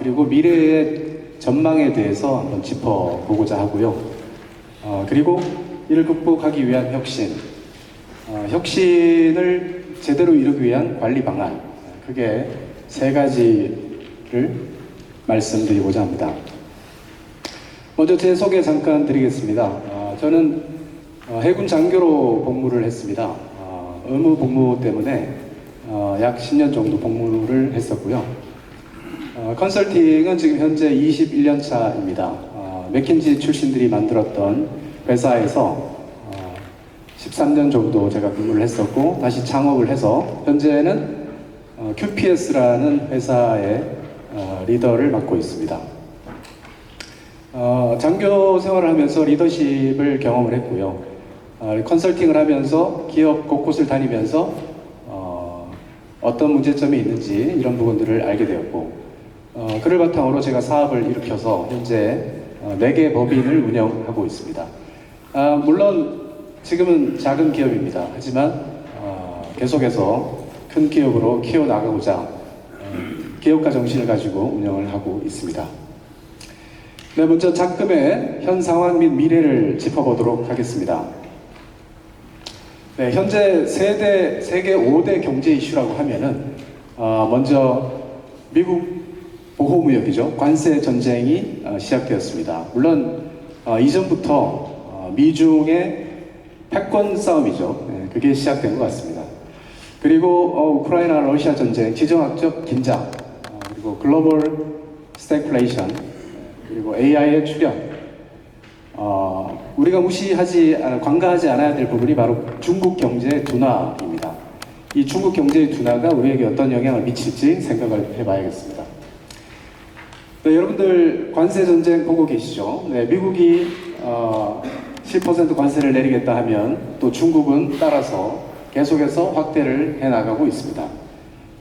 그리고 미래의 전망에 대해서 한번 짚어보고자 하고요. 그리고 이를 극복하기 위한 혁신, 혁신을 제대로 이루기 위한 관리 방안, 그게 세 가지를 말씀드리고자 합니다. 먼저 제 소개 잠깐 드리겠습니다. 저는 해군 장교로 복무를 했습니다. 의무 복무 때문에 약 10년 정도 복무를 했었고요. 컨설팅은 지금 현재 21년 차입니다. 맥킨지 출신들이 만들었던 회사에서 13년 정도 제가 근무를 했었고, 다시 창업을 해서 현재는 QPS라는 회사의 리더를 맡고 있습니다. 장교 생활을 하면서 리더십을 경험을 했고요. 컨설팅을 하면서 기업 곳곳을 다니면서 어떤 문제점이 있는지 이런 부분들을 알게 되었고, 그를 바탕으로 제가 사업을 일으켜서 현재 4개 법인을 운영하고 있습니다. 물론 지금은 작은 기업입니다. 하지만 계속해서 큰 기업으로 키워나가고자 기업가 정신을 가지고 운영을 하고 있습니다. 네, 먼저 작금의 현 상황 및 미래를 짚어보도록 하겠습니다. 네, 현재 세계 5대 경제 이슈라고 하면은 먼저 미국 보호무역이죠. 관세 전쟁이 시작되었습니다. 물론 이전부터 미중의 패권 싸움이죠. 네, 그게 시작된 것 같습니다. 그리고 우크라이나 러시아 전쟁, 지정학적 긴장, 그리고 글로벌 스태그플레이션, 그리고 AI의 출현, 우리가 관가하지 않아야 될 부분이 바로 중국 경제 둔화입니다. 이 중국 경제의 둔화가 우리에게 어떤 영향을 미칠지 생각을 해봐야겠습니다. 네, 여러분들 관세 전쟁 보고 계시죠? 네, 미국이 10% 관세를 내리겠다 하면 또 중국은 따라서 계속해서 확대를 해나가고 있습니다.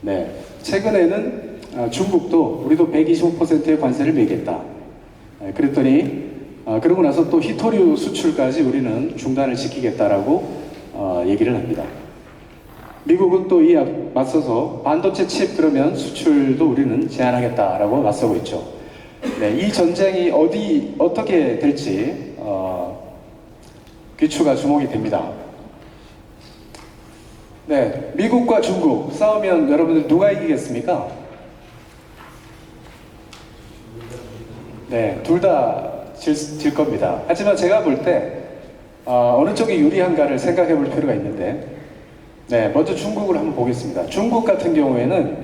네, 최근에는 중국도 우리도 125%의 관세를 매겠다. 네, 그랬더니 그러고 나서 또 희토류 수출까지 우리는 중단을 시키겠다라고 얘기를 합니다. 미국은 또 이에 맞서서 반도체 칩 그러면 수출도 우리는 제한하겠다라고 맞서고 있죠. 네, 이 전쟁이 어떻게 될지 귀추가 주목이 됩니다. 네, 미국과 중국 싸우면 여러분들 누가 이기겠습니까? 네, 둘 다 질 겁니다. 하지만 제가 볼 때 어느 쪽이 유리한가를 생각해 볼 필요가 있는데, 네, 먼저 중국을 한번 보겠습니다. 중국 같은 경우에는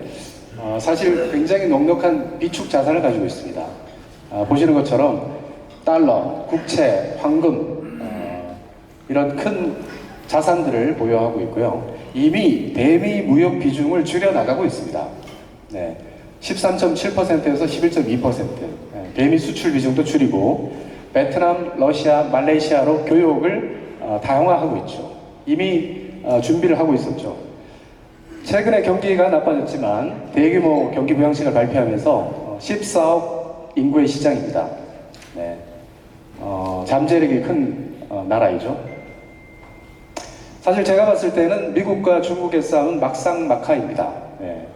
사실 굉장히 넉넉한 비축 자산을 가지고 있습니다. 보시는 것처럼 달러, 국채, 황금 이런 큰 자산들을 보유하고 있고요. 이미 대미 무역 비중을 줄여나가고 있습니다. 네, 13.7%에서 11.2%, 대미 수출 비중도 줄이고 베트남, 러시아, 말레이시아로 교역을 다양화하고 있죠. 이미 준비를 하고 있었죠. 최근에 경기가 나빠졌지만 대규모 경기 부양책을 발표하면서 14억 인구의 시장입니다. 네, 잠재력이 큰 나라이죠. 사실 제가 봤을 때는 미국과 중국의 싸움은 막상막하입니다. 네.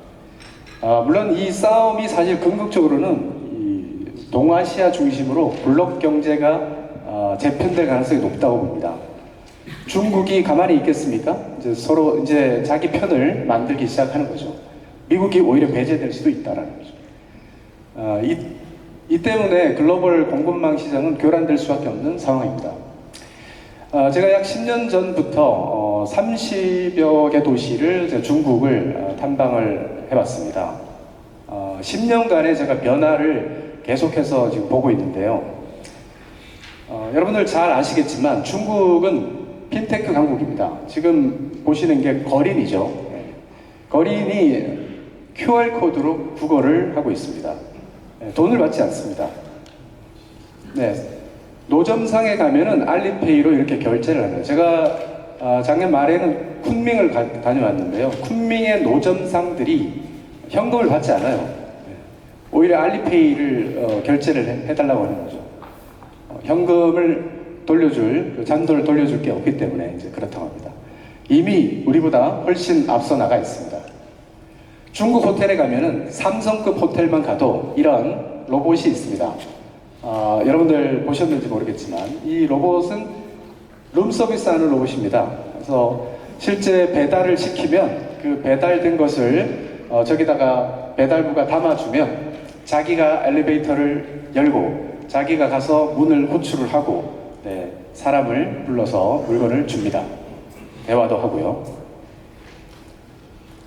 물론 이 싸움이 사실 궁극적으로는 이 동아시아 중심으로 블록 경제가 재편될 가능성이 높다고 봅니다. 중국이 가만히 있겠습니까? 이제 서로 자기 편을 만들기 시작하는 거죠. 미국이 오히려 배제될 수도 있다라는 거죠. 이 때문에 글로벌 공급망 시장은 교란될 수밖에 없는 상황입니다. 제가 약 10년 전부터 30여 개 도시를 중국을 탐방을 해봤습니다. 10년간의 제가 변화를 계속해서 지금 보고 있는데요. 여러분들 잘 아시겠지만 중국은 핀테크 강국입니다. 지금 보시는 게 거린이죠. 거린이 QR코드로 국어를 하고 있습니다. 돈을 받지 않습니다. 네. 노점상에 가면은 알리페이로 이렇게 결제를 합니다. 제가 작년 말에는 쿤밍을 다녀왔는데요. 쿤밍의 노점상들이 현금을 받지 않아요. 오히려 알리페이를 결제를 해달라고 하는 거죠. 현금을 잔돈을 돌려줄 게 없기 때문에 이제 그렇다고 합니다. 이미 우리보다 훨씬 앞서 나가 있습니다. 중국 호텔에 가면은 삼성급 호텔만 가도 이런 로봇이 있습니다. 여러분들 보셨는지 모르겠지만 이 로봇은 룸서비스하는 로봇입니다. 그래서 실제 배달을 시키면 그 배달된 것을 저기다가 배달부가 담아주면 자기가 엘리베이터를 열고 자기가 가서 문을 호출을 하고 사람을 불러서 물건을 줍니다. 대화도 하고요.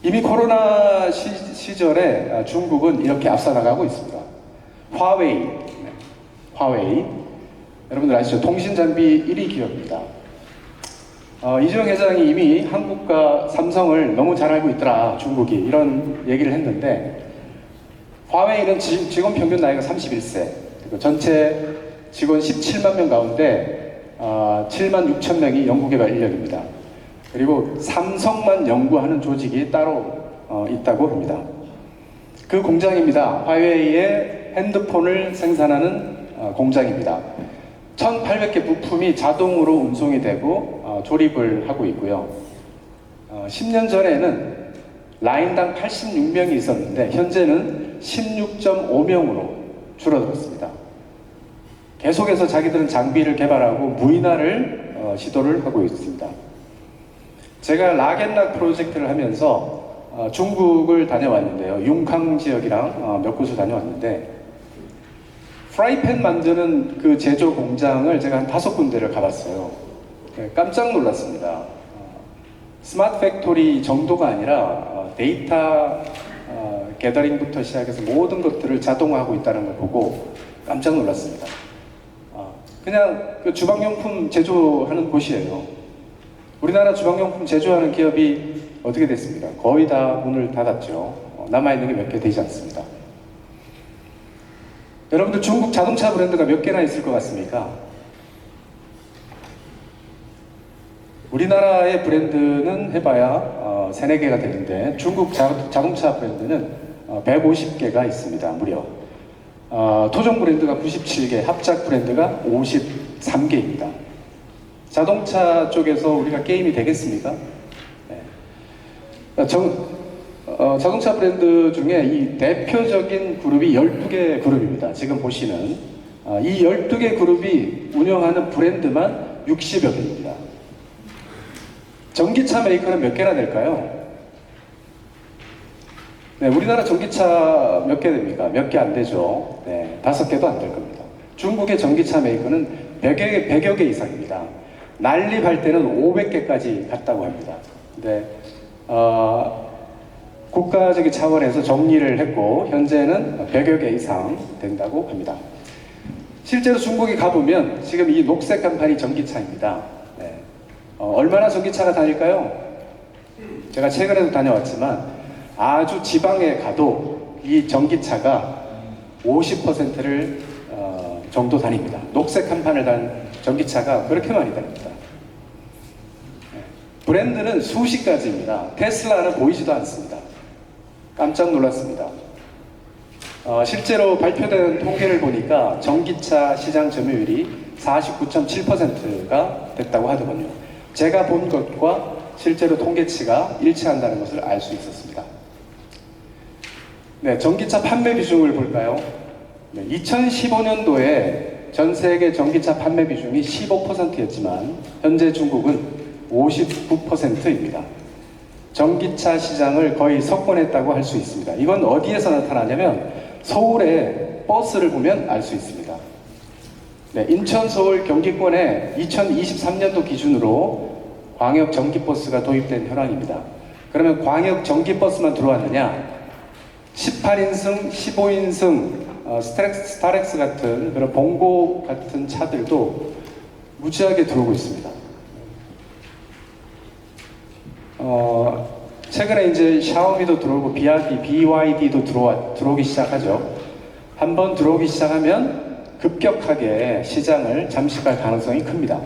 이미 코로나 시절에 중국은 이렇게 앞서 나가고 있습니다. 화웨이, 여러분들 아시죠? 통신장비 1위 기업입니다. 이재용 회장이 이미 한국과 삼성을 너무 잘 알고 있더라, 중국이. 이런 얘기를 했는데, 화웨이는 직원 평균 나이가 31세, 그리고 전체 직원 17만 명 가운데 7만 6천 명이 연구개발 인력입니다. 그리고 삼성만 연구하는 조직이 따로 있다고 합니다. 그 공장입니다. 화웨이의 핸드폰을 생산하는 공장입니다. 1,800개 부품이 자동으로 운송이 되고 조립을 하고 있고요. 10년 전에는 라인당 86명이 있었는데 현재는 16.5명으로 줄어들었습니다. 계속해서 자기들은 장비를 개발하고 무인화를 시도를 하고 있습니다. 제가 락앤락 프로젝트를 하면서 중국을 다녀왔는데요. 융캉 지역이랑 몇 곳을 다녀왔는데 프라이팬 만드는 그 제조 공장을 제가 한 5군데를 가봤어요. 깜짝 놀랐습니다. 스마트 팩토리 정도가 아니라 데이터 게더링부터 시작해서 모든 것들을 자동화하고 있다는 걸 보고 깜짝 놀랐습니다. 그냥 그 주방용품 제조하는 곳이에요. 우리나라 주방용품 제조하는 기업이 어떻게 됐습니까? 거의 다 문을 닫았죠. 남아있는 게 몇 개 되지 않습니다. 여러분들 중국 자동차 브랜드가 몇 개나 있을 것 같습니까? 우리나라의 브랜드는 해봐야 3, 4개가 되는데 중국 자동차 브랜드는 150개가 있습니다. 무려. 토종 브랜드가 97개, 합작 브랜드가 53개입니다. 자동차 쪽에서 우리가 게임이 되겠습니까? 네. 자동차 브랜드 중에 이 대표적인 그룹이 12개 그룹입니다. 지금 보시는 이 12개 그룹이 운영하는 브랜드만 60여 개입니다. 전기차 메이커는 몇 개나 될까요? 네, 우리나라 전기차 몇 개 됩니까? 몇 개 안 되죠. 네, 5개도 안 될 겁니다. 중국의 전기차 메이커는 100여 개 이상입니다. 난립할 때는 500개까지 갔다고 합니다. 근데 국가적인 차원에서 정리를 했고 현재는 100여 개 이상 된다고 합니다. 실제로 중국에 가보면 지금 이 녹색 간판이 전기차입니다. 네. 얼마나 전기차가 다닐까요? 제가 최근에도 다녀왔지만 아주 지방에 가도 이 전기차가 50%를 정도 다닙니다. 녹색 간판을 단 전기차가 그렇게 많이 다닙니다. 브랜드는 수십 가지입니다. 테슬라는 보이지도 않습니다. 깜짝 놀랐습니다. 실제로 발표된 통계를 보니까 전기차 시장 점유율이 49.7%가 됐다고 하더군요. 제가 본 것과 실제로 통계치가 일치한다는 것을 알 수 있었습니다. 네, 전기차 판매 비중을 볼까요? 네, 2015년도에 전 세계 전기차 판매 비중이 15%였지만 현재 중국은 59%입니다. 전기차 시장을 거의 석권했다고 할 수 있습니다. 이건 어디에서 나타나냐면 서울의 버스를 보면 알 수 있습니다. 네, 인천, 서울, 경기권에 2023년도 기준으로 광역 전기버스가 도입된 현황입니다. 그러면 광역 전기버스만 들어왔느냐? 18인승, 15인승 스타렉스 같은 그런 봉고 같은 차들도 무지하게 들어오고 있습니다. 최근에 이제 샤오미도 들어오고 BYD도 들어오기 시작하죠. 한번 들어오기 시작하면 급격하게 시장을 잠식할 가능성이 큽니다.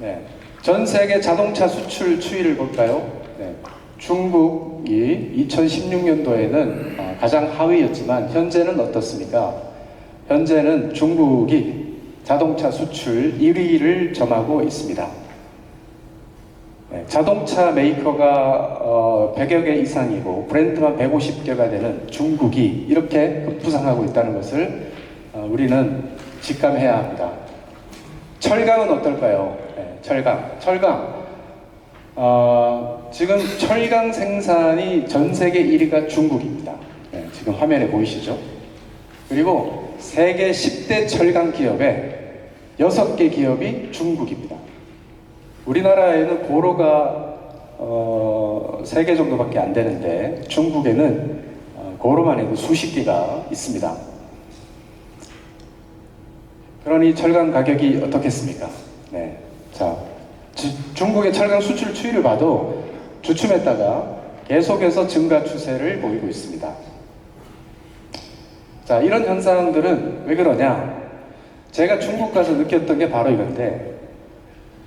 네. 전 세계 자동차 수출 추이를 볼까요? 네. 중국이 2016년도에는 가장 하위였지만 현재는 어떻습니까? 현재는 중국이 자동차 수출 1위를 점하고 있습니다. 네, 자동차 메이커가 100여 개 이상이고 브랜드만 150개가 되는 중국이 이렇게 급부상하고 있다는 것을 우리는 직감해야 합니다. 철강은 어떨까요? 네, 철강. 지금 철강 생산이 전 세계 1위가 중국입니다. 네, 지금 화면에 보이시죠? 그리고 세계 10대 철강 기업의 6개 기업이 중국입니다. 우리나라에는 고로가 3개 정도밖에 안 되는데 중국에는 고로만 해도 수십 개가 있습니다. 그러니 철강 가격이 어떻겠습니까? 네. 자, 중국의 철강 수출 추이를 봐도 주춤했다가 계속해서 증가 추세를 보이고 있습니다. 자, 이런 현상들은 왜 그러냐? 제가 중국 가서 느꼈던 게 바로 이건데,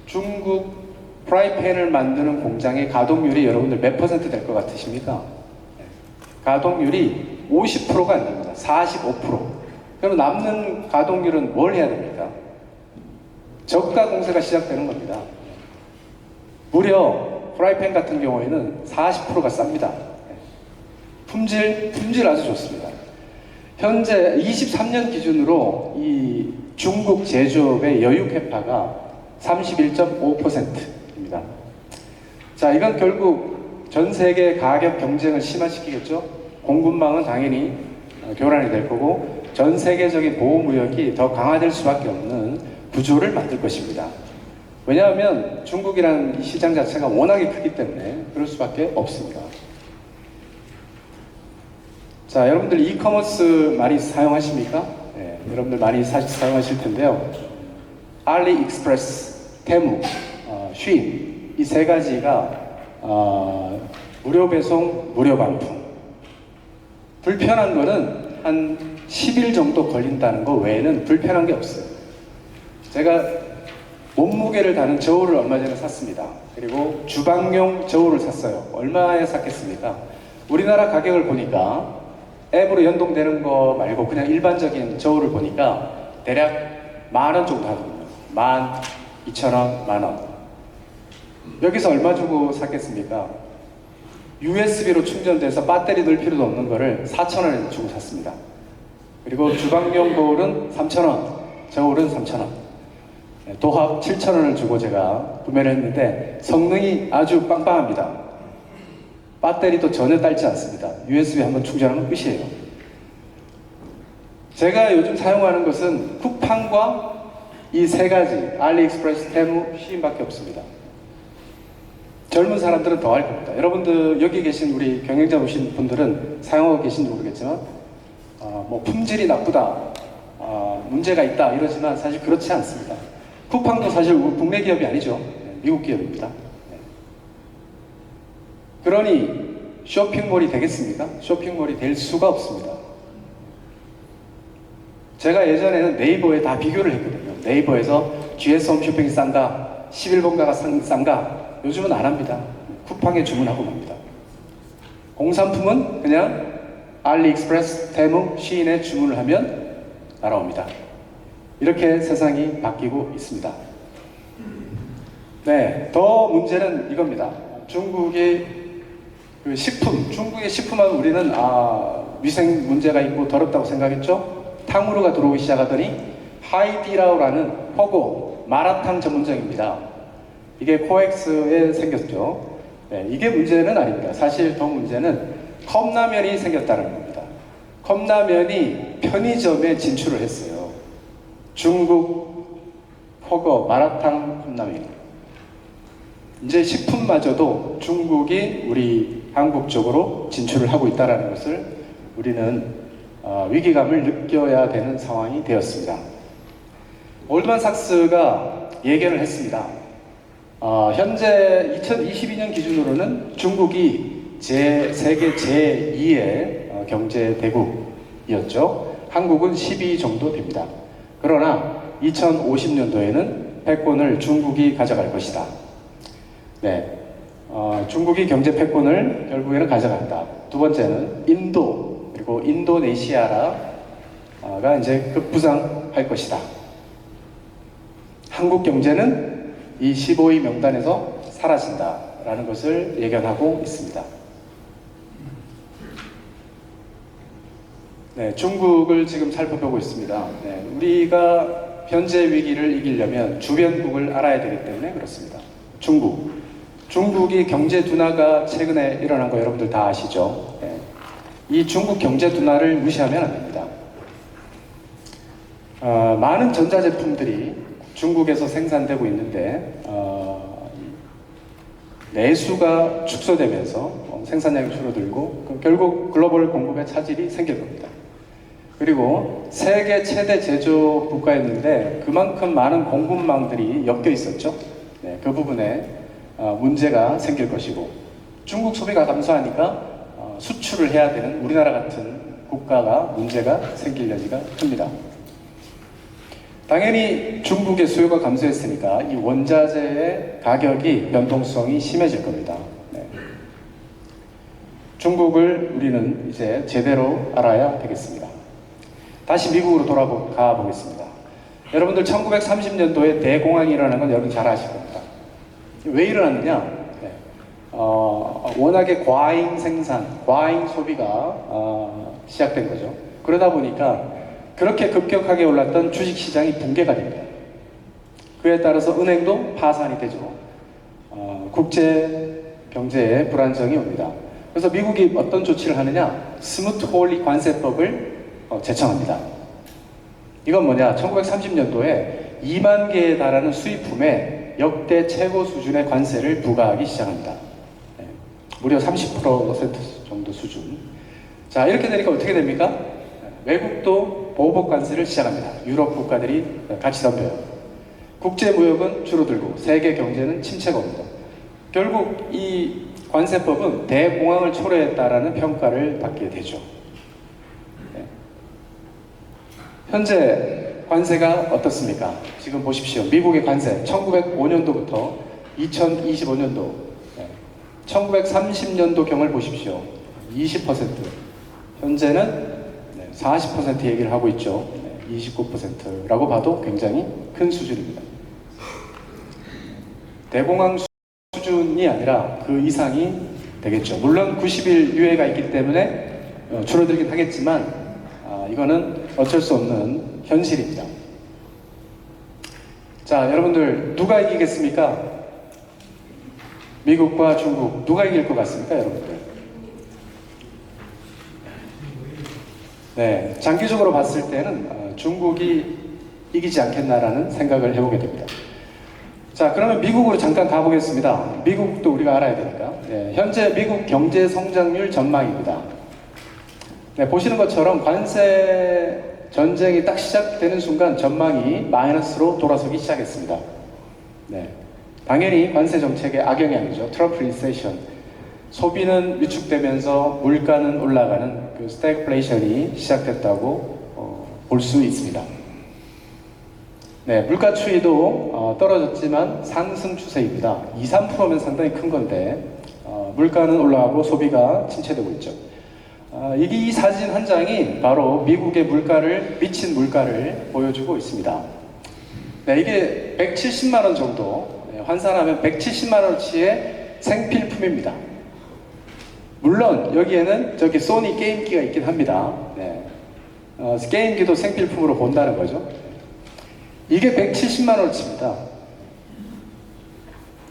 중국 프라이팬을 만드는 공장의 가동률이 여러분들 몇 퍼센트 될 것 같으십니까? 가동률이 50%가 안 됩니다. 45%. 그럼 남는 가동률은 뭘 해야 됩니까? 저가 공세가 시작되는 겁니다. 무려 프라이팬 같은 경우에는 40%가 쌉니다. 품질 아주 좋습니다. 현재 23년 기준으로 이 중국 제조업의 여유 캐파가 31.5%입니다. 자, 이건 결국 전 세계 가격 경쟁을 심화시키겠죠? 공급망은 당연히 교란이 될 거고 전 세계적인 보호무역이 더 강화될 수밖에 없는 구조를 만들 것입니다. 왜냐하면 중국이라는 이 시장 자체가 워낙에 크기 때문에 그럴 수밖에 없습니다. 자, 여러분들 이커머스 많이 사용하십니까? 네, 여러분들 많이 사용하실 텐데요. 알리익스프레스, 테무, 쉬인 이 세 가지가 무료 배송, 무료 반품. 불편한 거는 한 10일 정도 걸린다는 거 외에는 불편한 게 없어요. 제가 몸무게를 다는 저울을 얼마 전에 샀습니다. 그리고 주방용 저울을 샀어요. 얼마에 샀겠습니까? 우리나라 가격을 보니까 앱으로 연동되는 거 말고 그냥 일반적인 저울을 보니까 대략 10,000원 정도 하거든요. 12,000원, 10,000원. 여기서 얼마 주고 샀겠습니까? USB로 충전돼서 배터리 넣을 필요도 없는 거를 4,000원에 주고 샀습니다. 그리고 주방용 거울은 3,000원, 저울은 3,000원. 도합 7,000원을 주고 제가 구매를 했는데 성능이 아주 빵빵합니다. 배터리도 전혀 딸지 않습니다. USB 한번 충전하면 끝이에요. 제가 요즘 사용하는 것은 쿠팡과 이 세 가지, 알리익스프레스, 테무, 쉬인밖에 없습니다. 젊은 사람들은 더 할 겁니다. 여러분들 여기 계신 우리 경영자 오신 분들은 사용하고 계신지 모르겠지만 뭐 품질이 나쁘다, 문제가 있다 이러지만 사실 그렇지 않습니다. 쿠팡도 사실 국내 기업이 아니죠. 미국 기업입니다. 그러니 쇼핑몰이 되겠습니까? 쇼핑몰이 될 수가 없습니다. 제가 예전에는 네이버에 다 비교를 했거든요. 네이버에서 GS 홈쇼핑이 싼가, 11번가가 싼가. 요즘은 안 합니다. 쿠팡에 주문하고 맙니다. 공산품은 그냥 알리익스프레스, 테무, 쉬인에 주문을 하면 날아옵니다. 이렇게 세상이 바뀌고 있습니다. 네, 더 문제는 이겁니다. 중국의 중국의 식품하면 우리는 위생 문제가 있고 더럽다고 생각했죠? 탕후루가 들어오기 시작하더니 하이디라오라는 허거 마라탕 전문점입니다. 이게 코엑스에 생겼죠. 네, 이게 문제는 아닙니다. 사실 더 문제는 컵라면이 생겼다는 겁니다. 컵라면이 편의점에 진출을 했어요. 중국 허거 마라탕 컵라면. 이제 식품마저도 중국이 우리 한국 쪽으로 진출을 하고 있다는 것을 우리는 위기감을 느껴야 되는 상황이 되었습니다. 올드만삭스가 예견을 했습니다. 현재 2022년 기준으로는 중국이 세계 제2의 경제 대국이었죠. 한국은 12위 정도 됩니다. 그러나 2050년도에는 패권을 중국이 가져갈 것이다. 네, 중국이 경제 패권을 결국에는 가져간다. 두 번째는 인도 그리고 인도네시아가 이제 급부상할 것이다. 한국 경제는 이 15위 명단에서 사라진다라는 것을 예견하고 있습니다. 네, 중국을 지금 살펴보고 있습니다. 네, 우리가 현재 위기를 이기려면 주변국을 알아야 되기 때문에 그렇습니다. 중국이 경제 둔화가 최근에 일어난 거 여러분들 다 아시죠? 네, 이 중국 경제 둔화를 무시하면 안 됩니다. 많은 전자제품들이 중국에서 생산되고 있는데 내수가 축소되면서 생산량이 줄어들고 결국 글로벌 공급의 차질이 생길 겁니다. 그리고 세계 최대 제조 국가였는데 그만큼 많은 공급망들이 엮여 있었죠. 네, 그 부분에 문제가 생길 것이고 중국 소비가 감소하니까 수출을 해야 되는 우리나라 같은 국가가 문제가 생길 여지가 큽니다. 당연히 중국의 수요가 감소했으니까 이 원자재의 가격이 변동성이 심해질 겁니다. 네. 중국을 우리는 이제 제대로 알아야 되겠습니다. 다시 미국으로 돌아가 보겠습니다. 여러분들 1930년도에 대공황이 일어난 건 여러분 잘 아실 겁니다. 왜 일어났느냐? 네. 워낙에 과잉 생산, 과잉 소비가 시작된 거죠. 그러다 보니까 그렇게 급격하게 올랐던 주식시장이 붕괴가 됩니다. 그에 따라서 은행도 파산이 되죠. 국제 경제에 불안정이 옵니다. 그래서 미국이 어떤 조치를 하느냐? 스무트 홀리 관세법을 제청합니다. 이건 뭐냐? 1930년도에 2만 개에 달하는 수입품에 역대 최고 수준의 관세를 부과하기 시작합니다. 네. 무려 30% 정도 수준. 자, 이렇게 되니까 어떻게 됩니까? 외국도 보복 관세를 시작합니다. 유럽 국가들이 같이 덤벼요. 국제 무역은 줄어들고 세계 경제는 침체가 옵니다. 결국 이 관세법은 대공황을 초래했다라는 평가를 받게 되죠. 네. 현재 관세가 어떻습니까? 지금 보십시오. 미국의 관세 1905년도부터 2025년도 1930년도 경을 보십시오. 20%. 현재는 40% 얘기를 하고 있죠. 29%라고 봐도 굉장히 큰 수준입니다. 대공황 수준이 아니라 그 이상이 되겠죠. 물론 90일 유예가 있기 때문에 줄어들긴 하겠지만 이거는 어쩔 수 없는 현실입니다. 자, 여러분들 누가 이기겠습니까? 미국과 중국 누가 이길 것 같습니까, 여러분들? 네, 장기적으로 봤을 때는 중국이 이기지 않겠나라는 생각을 해보게 됩니다. 자, 그러면 미국으로 잠깐 가보겠습니다. 미국도 우리가 알아야 되니까. 네, 현재 미국 경제 성장률 전망입니다. 네, 보시는 것처럼 관세 전쟁이 딱 시작되는 순간 전망이 마이너스로 돌아서기 시작했습니다. 네, 당연히 관세 정책의 악영향이죠. 트럼프 리세션. 소비는 위축되면서 물가는 올라가는 그 스태그플레이션이 시작됐다고 볼 수 있습니다. 네, 물가 추이도 떨어졌지만 상승 추세입니다. 2~3%면 상당히 큰 건데 물가는 올라가고 소비가 침체되고 있죠. 이 사진 한 장이 바로 미국의 미친 물가를 보여주고 있습니다. 네, 이게 170만 원 정도, 환산하면 170만 원어치의 생필품입니다. 물론 여기에는 저기 소니 게임기가 있긴 합니다. 네. 게임기도 생필품으로 본다는 거죠. 이게 170만 원어치입니다.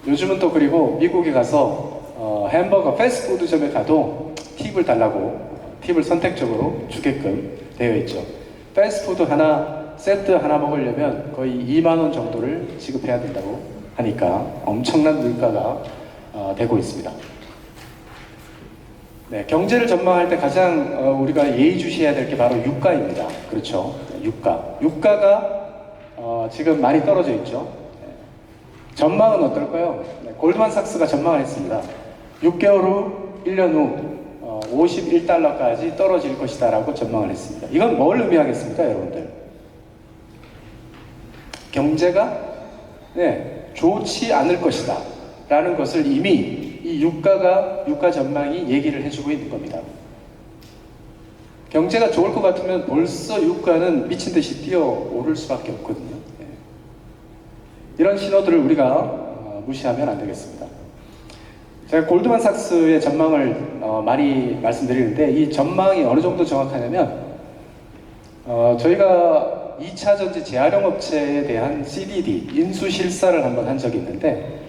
요즘은 또 그리고 미국에 가서 햄버거 패스트푸드점에 가도 팁을 달라고 팁을 선택적으로 주게끔 되어 있죠. 패스트푸드 하나, 세트 하나 먹으려면 거의 2만 원 정도를 지급해야 된다고 하니까 엄청난 물가가 되고 있습니다. 네, 경제를 전망할 때 가장 우리가 예의주시해야 될 게 바로 유가입니다. 그렇죠. 유가. 유가가 지금 많이 떨어져 있죠. 네. 전망은 어떨까요? 네, 골드만삭스가 전망을 했습니다. 6개월 후, 1년 후 51달러까지 떨어질 것이다 라고 전망을 했습니다. 이건 뭘 의미하겠습니까, 여러분들? 경제가 좋지 않을 것이다 라는 것을 이미 이 유가 전망이 얘기를 해주고 있는 겁니다. 경제가 좋을 것 같으면 벌써 유가는 미친 듯이 뛰어오를 수밖에 없거든요. 이런 신호들을 우리가 무시하면 안 되겠습니다. 제가 골드만삭스의 전망을 많이 말씀드리는데 이 전망이 어느 정도 정확하냐면 저희가 2차 전지 재활용 업체에 대한 CDD 인수실사를 한번 한 적이 있는데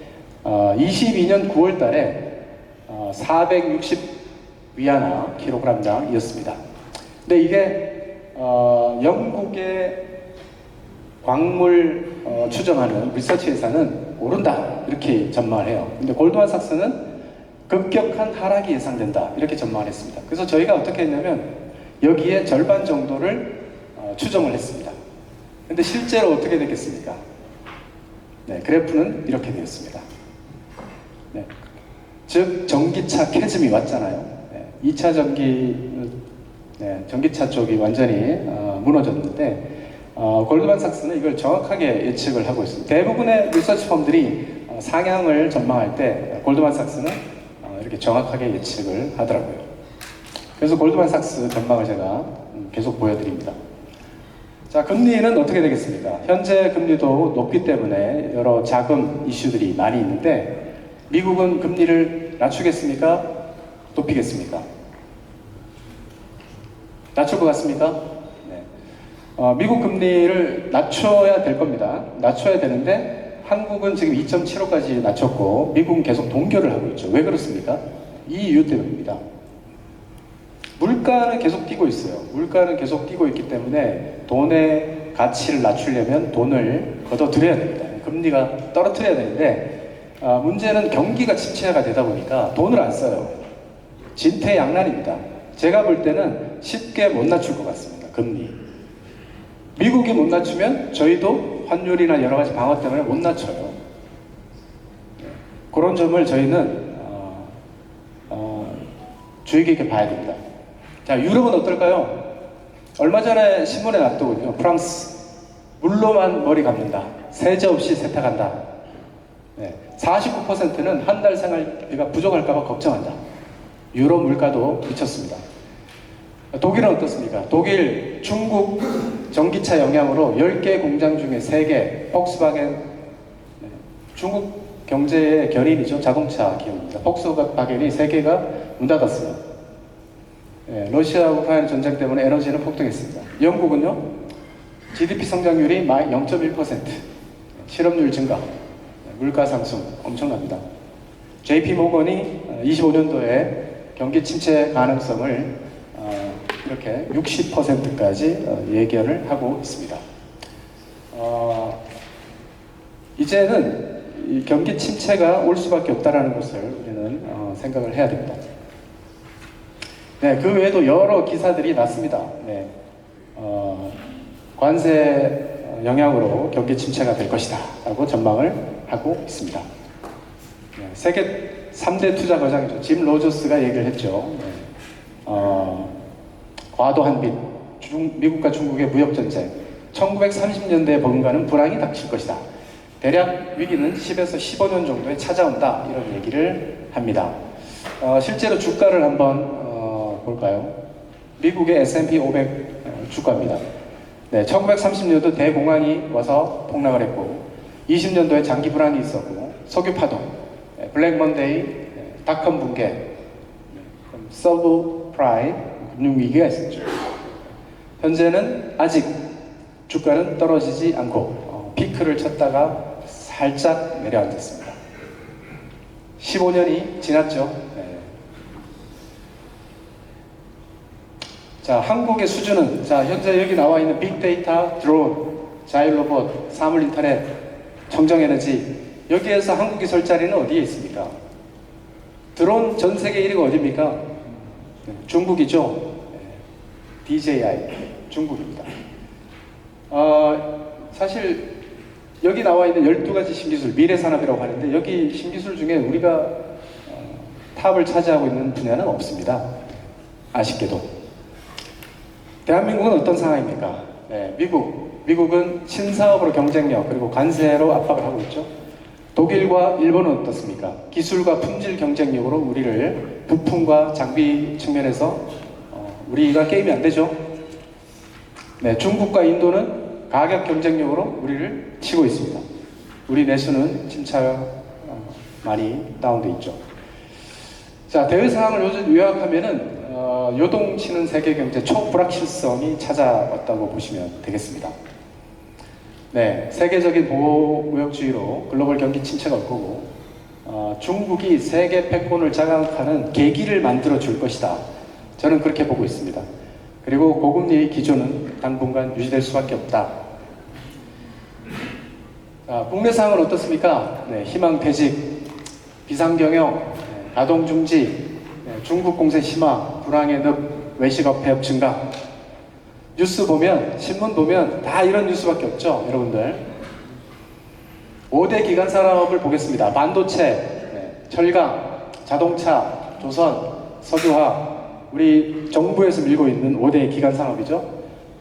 22년 9월 달에 460 위안화 킬로그램당이었습니다. 근데 이게 영국의 광물 추정하는 리서치 회사는 오른다 이렇게 전망을 해요. 근데 골드만삭스는 급격한 하락이 예상된다 이렇게 전망을 했습니다. 그래서 저희가 어떻게 했냐면 여기에 절반 정도를 추정을 했습니다. 근데 실제로 어떻게 되겠습니까? 네, 그래프는 이렇게 되었습니다. 네. 즉 전기차 캐즘이 왔잖아요. 네, 2차 전기차 쪽이 완전히 무너졌는데 골드만삭스는 이걸 정확하게 예측을 하고 있습니다. 대부분의 리서치 펌들이 상향을 전망할 때 골드만삭스는 이렇게 정확하게 예측을 하더라고요. 그래서 골드만삭스 전망을 제가 계속 보여드립니다. 자, 금리는 어떻게 되겠습니까? 현재 금리도 높기 때문에 여러 자금 이슈들이 많이 있는데 미국은 금리를 낮추겠습니까? 높이겠습니까? 낮출 것 같습니까? 네. 미국 금리를 낮춰야 될 겁니다. 낮춰야 되는데 한국은 지금 2.75까지 낮췄고 미국은 계속 동결을 하고 있죠. 왜 그렇습니까? 이 이유 때문입니다. 물가는 계속 뛰고 있어요. 물가는 계속 뛰고 있기 때문에 돈의 가치를 낮추려면 돈을 걷어들여야 됩니다. 금리가 떨어뜨려야 되는데 문제는 경기가 침체가 되다 보니까 돈을 안 써요. 진퇴양난입니다. 제가 볼 때는 쉽게 못 낮출 것 같습니다. 금리. 미국이 못 낮추면 저희도 환율이나 여러 가지 방어 때문에 못 낮춰요. 그런 점을 저희는 주의 깊게 봐야 됩니다. 자, 유럽은 어떨까요? 얼마 전에 신문에 났더군요. 프랑스 물로만 머리 감는다. 세제 없이 세탁한다. 네, 49%는 한 달 생활비가 부족할까봐 걱정한다. 유럽 물가도 미쳤습니다. 독일은 어떻습니까? 독일, 중국 전기차 영향으로 10개 공장 중에 3개, 폭스바겐, 네, 중국 경제의 견인이죠. 자동차 기업입니다. 폭스바겐이 3개가 문 닫았어요. 네, 러시아 우크라이나 전쟁 때문에 에너지는 폭등했습니다. 영국은요, GDP 성장률이 0.1%, 실업률 증가, 물가 상승 엄청납니다. JP 모건이 25년도에 경기 침체 가능성을 이렇게 60%까지 예견을 하고 있습니다. 이제는 이 경기 침체가 올 수밖에 없다는 것을 우리는 생각을 해야 됩니다. 네, 그 외에도 여러 기사들이 났습니다. 네, 관세 영향으로 경기 침체가 될 것이다 라고 전망을 하고 있습니다. 네, 세계 3대 투자 거장이죠. 짐 로저스가 얘기를 했죠. 네, 과도한 빚, 미국과 중국의 무역전쟁, 1930년대에 버금가는 불황이 닥칠 것이다. 대략 위기는 10에서 15년 정도에 찾아온다. 이런 얘기를 합니다. 실제로 주가를 한번 볼까요? 미국의 S&P 500 주가입니다. 네, 1930년도 대공황이 와서 폭락을 했고 20년도에 장기 불황이 있었고 석유 파동, 블랙 먼데이, 닷컴 붕괴, 서브 프라임 금융위기가 있었죠. 현재는 아직 주가는 떨어지지 않고 피크를 쳤다가 살짝 내려앉았습니다. 15년이 지났죠. 네. 자, 한국의 수준은, 자, 현재 여기 나와 있는 빅데이터, 드론, 자율로봇, 사물인터넷, 청정에너지, 여기에서 한국이 설 자리는 어디에 있습니까? 드론 전 세계 1위가 어디입니까? 중국이죠. DJI, 중국입니다. 사실 여기 나와 있는 12가지 신기술, 미래산업이라고 하는데 여기 신기술 중에 우리가 탑을 차지하고 있는 분야는 없습니다. 아쉽게도. 대한민국은 어떤 상황입니까? 네, 미국은 신사업으로 경쟁력 그리고 관세로 압박을 하고 있죠. 독일과 일본은 어떻습니까? 기술과 품질 경쟁력으로 우리를 부품과 장비 측면에서 우리가 게임이 안 되죠. 네, 중국과 인도는 가격 경쟁력으로 우리를 치고 있습니다. 우리 내수는 진짜 많이 다운돼 있죠. 자, 대외 상황을 요약하면은 요동치는 세계 경제 초불확실성이 찾아왔다고 보시면 되겠습니다. 네, 세계적인 보호무역주의로 글로벌 경기 침체가 올 거고, 중국이 세계 패권을 장악하는 계기를 만들어 줄 것이다. 저는 그렇게 보고 있습니다. 그리고 고금리 기조는 당분간 유지될 수밖에 없다. 국내 상황은 어떻습니까? 네, 희망퇴직, 비상경영, 가동중지, 중국 공세 심화, 불황의 늪, 외식업 폐업 증가. 뉴스 보면, 신문 보면 다 이런 뉴스밖에 없죠, 여러분들. 5대 기간 산업을 보겠습니다. 반도체, 철강, 자동차, 조선, 석유화. 우리 정부에서 밀고 있는 5대 기간 산업이죠.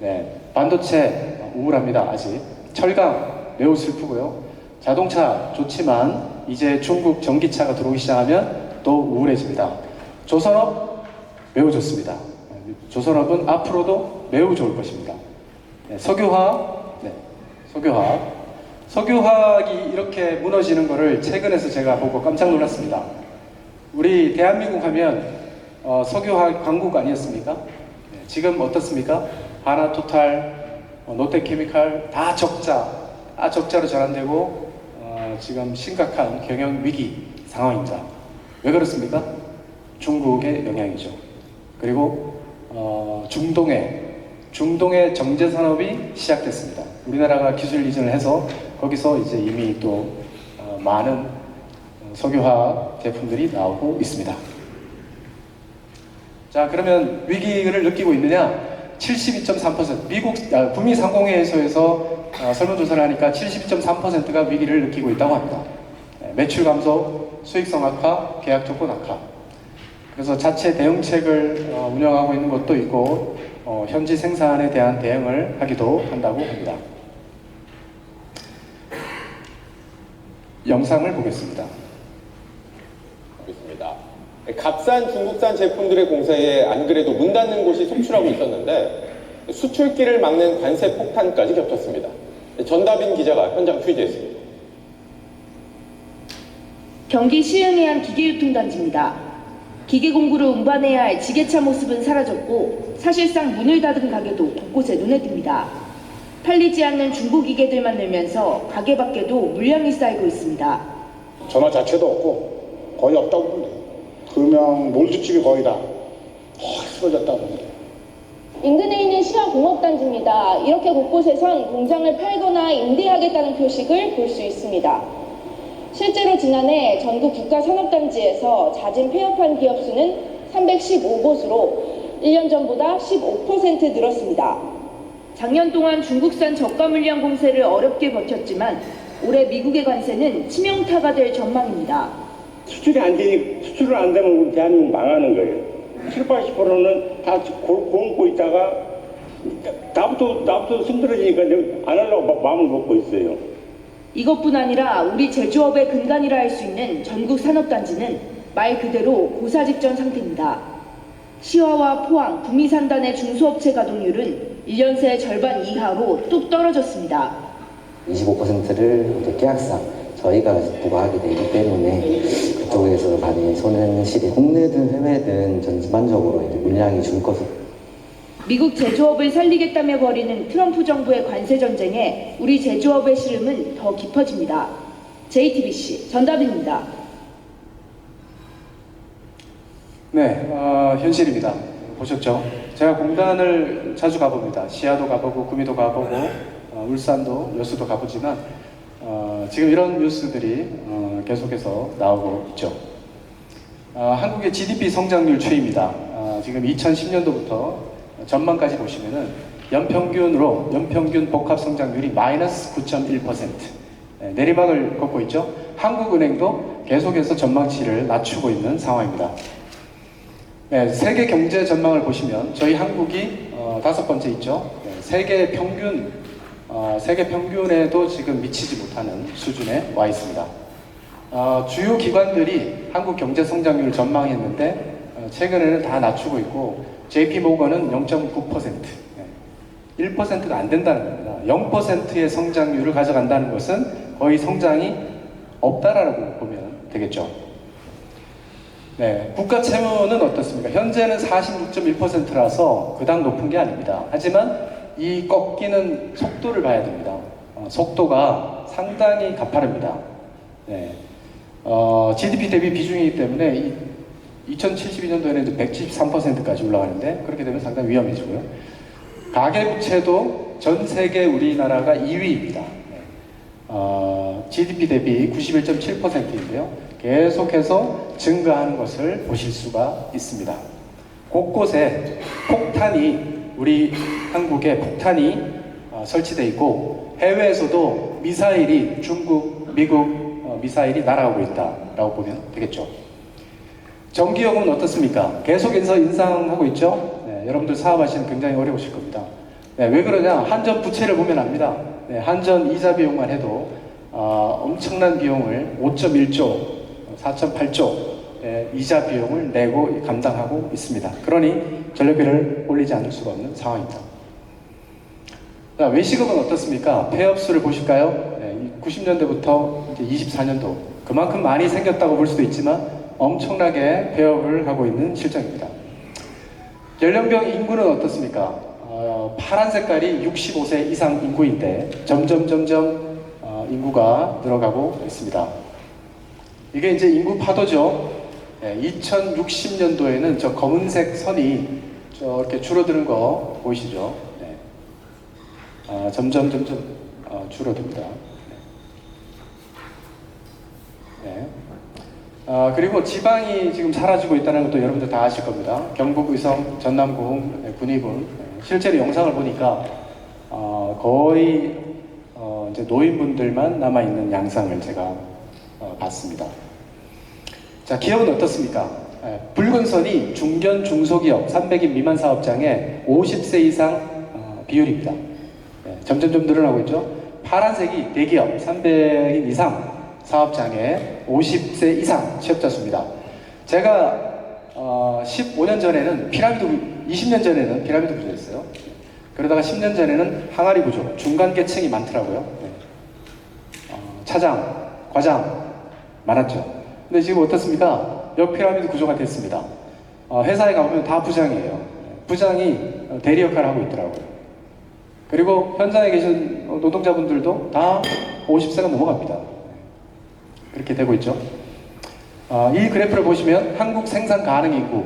네, 반도체 우울합니다, 아직. 철강 매우 슬프고요. 자동차 좋지만 이제 중국 전기차가 들어오기 시작하면 또 우울해집니다. 조선업 매우 좋습니다. 조선업은 앞으로도 매우 좋을 것입니다. 네, 석유화학, 네, 석유화학이 이렇게 무너지는 것을 최근에서 제가 보고 깜짝 놀랐습니다. 우리 대한민국 하면 석유화학 강국 아니었습니까? 네, 지금 어떻습니까? 하나토탈, 롯데케미칼 다 적자로 전환되고 지금 심각한 경영 위기 상황입니다. 왜 그렇습니까? 중국의 영향이죠. 그리고 중동의 정제 산업이 시작됐습니다. 우리나라가 기술 이전을 해서 거기서 이제 이미 또 많은 석유화학 제품들이 나오고 있습니다. 자, 그러면 위기를 느끼고 있느냐? 72.3%, 미국 북미상공회의소에서 설문조사를 하니까 72.3%가 위기를 느끼고 있다고 합니다. 매출 감소, 수익성 악화, 계약 조건 악화. 그래서 자체 대응책을 운영하고 있는 것도 있고 현지 생산에 대한 대응을 하기도 한다고 합니다. 영상을 보겠습니다. 값싼 중국산 제품들의 공세에 안 그래도 문 닫는 곳이 속출하고 있었는데 수출기를 막는 관세 폭탄까지 겹쳤습니다. 전다빈 기자가 현장 취재했습니다. 경기 시흥해안 기계유통단지입니다. 기계 공구를 운반해야 할 지게차 모습은 사라졌고 사실상 문을 닫은 가게도 곳곳에 눈에 띕니다. 팔리지 않는 중고 기계들만 늘면서 가게 밖에도 물량이 쌓이고 있습니다. 전화 자체도 없고 거의 없다고 보면 돼요. 금형 몰두집이 거의 다 쓰러졌다고 보면 돼요. 인근에 있는 시화공업단지입니다. 이렇게 곳곳에선 공장을 팔거나 임대하겠다는 표식을 볼 수 있습니다. 실제로 지난해 전국 국가산업단지에서 자진 폐업한 기업 수는 315곳으로 1년 전보다 15% 늘었습니다. 작년 동안 중국산 저가 물량 공세를 어렵게 버텼지만 올해 미국의 관세는 치명타가 될 전망입니다. 수출이 안 되니, 수출을 안 되면 우리 대한민국 망하는 거예요. 70, 80%는 다 굶고 있다가 나부터 힘들어지니까 안 하려고 마음을 먹고 있어요. 이것뿐 아니라 우리 제조업의 근간이라 할 수 있는 전국 산업단지는 말 그대로 고사 직전 상태입니다. 시화와 포항, 구미산단의 중소업체 가동률은 1년 새 절반 이하로 뚝 떨어졌습니다. 25%를 계약상 저희가 부과하게 되기 때문에 그쪽에서 많이 손실이 국내든 해외든 전반적으로 물량이 줄 것으로. 미국 제조업을 살리겠다며 벌이는 트럼프 정부의 관세 전쟁에 우리 제조업의 시름은 더 깊어집니다. JTBC 전다빈입니다. 네, 현실입니다. 보셨죠? 제가 공단을 자주 가봅니다. 시야도 가보고 구미도 가보고 울산도 여수도 가보지만 지금 이런 뉴스들이 계속해서 나오고 있죠. 한국의 GDP 성장률 추이입니다. 지금 2010년도부터 전망까지 보시면은 연평균 복합 성장률이 마이너스 9.1%. 내리막을 걷고 있죠. 한국은행도 계속해서 전망치를 낮추고 있는 상황입니다. 네, 세계 경제 전망을 보시면 저희 한국이 5번째 있죠. 네, 세계 평균에도 지금 미치지 못하는 수준에 와 있습니다. 주요 기관들이 한국 경제 성장률을 전망했는데 최근에는 다 낮추고 있고 JP 모건은 0.9%, 1%가 안 된다는 겁니다. 0%의 성장률을 가져간다는 것은 거의 성장이 없다라고 보면 되겠죠. 네, 국가 채무는 어떻습니까? 현재는 46.1%라서 그닥 높은 게 아닙니다. 하지만 이 꺾이는 속도를 봐야 됩니다. 속도가 상당히 가파릅니다. 네. GDP 대비 비중이기 때문에 2072년도에는 이제 173%까지 올라가는데 그렇게 되면 상당히 위험해지고요. 가계부채도 전 세계 우리나라가 2위입니다. GDP 대비 91.7%인데요. 계속해서 증가하는 것을 보실 수가 있습니다. 곳곳에 폭탄이 우리 한국에 폭탄이 설치되어 있고 해외에서도 미사일이 중국, 미국 미사일이 날아가고 있다라고 보면 되겠죠. 전기요금은 어떻습니까? 계속해서 인상하고 있죠. 네, 여러분들 사업하시는 굉장히 어려우실 겁니다. 네, 왜 그러냐? 한전 부채를 보면 압니다. 네, 한전 이자 비용만 해도 엄청난 비용을 5.1조, 4.8조 이자 비용을 내고 감당하고 있습니다. 그러니 전력비를 올리지 않을 수가 없는 상황입니다. 자, 외식업은 어떻습니까? 폐업수를 보실까요? 네, 90년대부터 이제 24년도 그만큼 많이 생겼다고 볼 수도 있지만 엄청나게 폐업을 하고 있는 실정입니다. 연령별 인구는 어떻습니까? 파란 색깔이 65세 이상 인구인데 점점 인구가 늘어가고 있습니다. 이게 이제 인구 파도죠. 2060년도에는 저 검은색 선이 저렇게 줄어드는 거 보이시죠? 네. 점점 줄어듭니다. 네. 그리고 지방이 지금 사라지고 있다는 것도 여러분들 다 아실 겁니다. 경북, 의성, 전남군, 군위군. 실제로 영상을 보니까 거의 이제 노인분들만 남아있는 양상을 제가 봤습니다. 자, 기업은 어떻습니까? 붉은 선이 중견 중소기업 300인 미만 사업장의 50세 이상 비율입니다. 점점 늘어나고 있죠. 파란색이 대기업 300인 이상 사업장의 50세 이상 취업자 수입니다. 제가 15년 전에는 20년 전에는 피라미드 구조였어요. 그러다가 10년 전에는 항아리 구조, 중간 계층이 많더라고요. 차장, 과장 많았죠. 근데 지금 어떻습니까? 역피라미드 구조가 됐습니다. 회사에 가보면 다 부장이에요. 부장이 대리 역할을 하고 있더라고요. 그리고 현장에 계신 노동자분들도 다 50세가 넘어갑니다. 그렇게 되고 있죠. 이 그래프를 보시면 한국 생산 가능 인구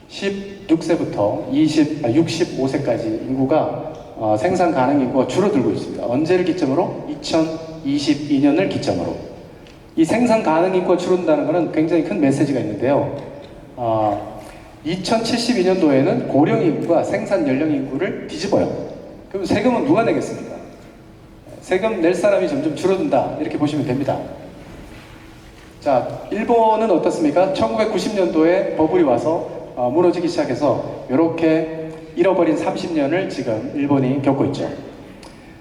16세부터 65세까지 인구가 생산 가능 인구가 줄어들고 있습니다. 언제를 기점으로? 2022년을 기점으로. 이 생산 가능 인구가 줄어든다는 것은 굉장히 큰 메시지가 있는데요. 2072년도에는 고령 인구가 생산 연령 인구를 뒤집어요. 그럼 세금은 누가 내겠습니까? 세금 낼 사람이 점점 줄어든다 이렇게 보시면 됩니다. 자, 일본은 어떻습니까? 1990년도에 버블이 와서 무너지기 시작해서 이렇게 잃어버린 30년을 지금 일본이 겪고 있죠.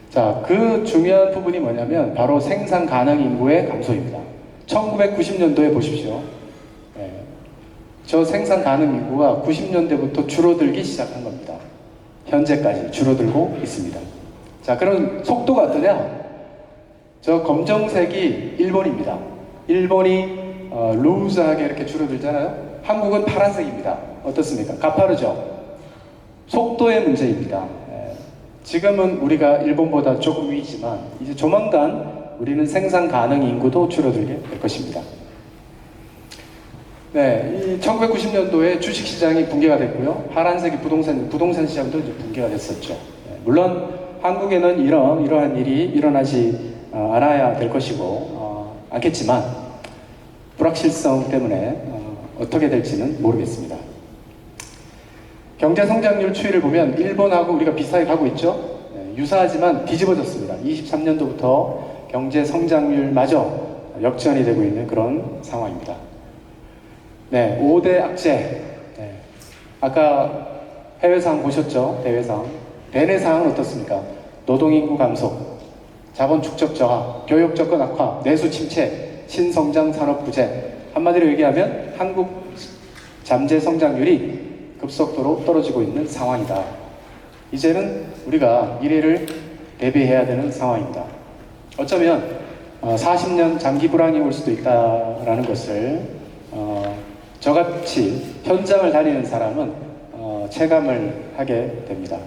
자, 그 중요한 부분이 뭐냐면 바로 생산 가능 인구의 감소입니다. 1990년도에 보십시오. 저 생산 가능 인구가 90년대부터 줄어들기 시작한 겁니다. 현재까지 줄어들고 있습니다. 자, 그럼 속도가 어떠냐? 저 검정색이 일본입니다. 일본이 루즈하게 이렇게 줄어들잖아요. 한국은 파란색입니다. 어떻습니까? 가파르죠? 속도의 문제입니다. 지금은 우리가 일본보다 조금 위지만 이제 조만간 우리는 생산 가능 인구도 줄어들게 될 것입니다. 네, 이 1990년도에 주식시장이 붕괴가 됐고요. 파란색이 부동산 시장도 이제 붕괴가 됐었죠. 물론 한국에는 이러한 일이 일어나지 않아야 될 것이고 않겠지만 불확실성 때문에 어떻게 될지는 모르겠습니다. 경제 성장률 추이를 보면 일본하고 우리가 비슷하게 가고 있죠. 유사하지만 뒤집어졌습니다. 23년도부터 경제 성장률마저 역전이 되고 있는 그런 상황입니다. 네, 5대 악재. 네. 아까 해외상 보셨죠? 대외상. 대내상은 어떻습니까? 노동인구 감소, 자본 축적 저하, 교육 접근 악화, 내수 침체, 신성장 산업 부재. 한마디로 얘기하면 한국 잠재 성장률이 급속도로 떨어지고 있는 상황이다. 이제는 우리가 미래를 대비해야 되는 상황입니다. 어쩌면 40년 장기 불황이 올 수도 있다라는 것을 저같이 현장을 다니는 사람은 체감을 하게 됩니다.